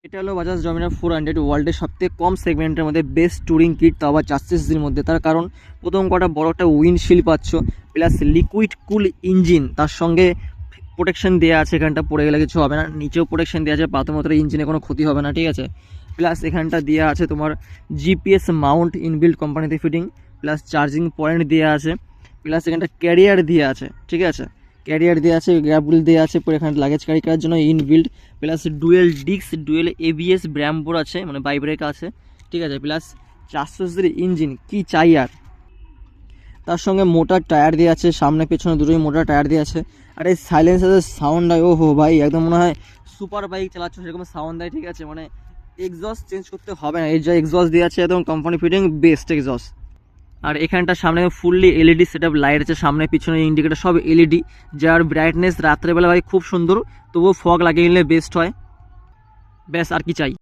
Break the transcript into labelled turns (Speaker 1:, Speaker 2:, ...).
Speaker 1: এটা হলো বাজাজ ডমিনার 400, ওয়ার্ল্ডের সবথেকে কম সেগমেন্টের মধ্যে বেস্ট টুরিং কিট, তাও আবার 400 মধ্যে। তার কারণ প্রথম কটা বড় একটা উইন্ডশিল্ড পাচ্ছ, প্লাস লিকুইড কুল ইঞ্জিন, তার সঙ্গে প্রোটেকশন দেওয়া আছে, এখানটা পড়ে গেলে কিছু হবে না, নিচেও প্রোটেকশন দেওয়া আছে, পাথর মতো ইঞ্জিনে কোনো ক্ষতি হবে না, ঠিক আছে। প্লাস এখানটা দেওয়া আছে তোমার জিপিএস মাউন্ট ইনবিল্ড কোম্পানিতে ফিটিং, প্লাস চার্জিং পয়েন্ট দেওয়া আছে, প্লাস এখানটা ক্যারিয়ার দেওয়া আছে, ঠিক আছে, ক্যারিয়ার দেওয়া আছে, গ্র্যাবুল দেওয়া আছে পুরো এখানে লাগেজ ক্যারি করার জন্য inbuilt, plus dual disc dual ABS ব্র্যাম্বোর আছে, মানে বাইব্রেক আছে, ঠিক আছে, প্লাস 400 ইঞ্জিন, কি চাই আর। তার সঙ্গে মোটার টায়ার দেওয়া আছে, সামনে পেছনে দুটোই মোটার টায়ার দেওয়া আছে। আর এই সাইলেন্সারের সাউন্ড হয়, ও হো ভাই, একদম মনে হয় সুপার বাইক চালাচ্ছ সেরকম সাউন্ড দেয়, ঠিক আছে, মানে এক্সস্ট চেঞ্জ করতে হবে না, এর যা এক্সস্ট দেওয়া আছে একদম কোম্পানি ফিটিং বেস্ট এক্সস্ট। আর এখানটা সামনে fully LED set up light আছে, সামনে পিছনে ইন্ডিকেটার সব এলইডি, যার ব্রাইটনেস রাত্রেবেলা ভাই খুব সুন্দর, তবুও ফগ লাগিয়ে নিলে বেস্ট হয়, ব্যাস আর কি চাই।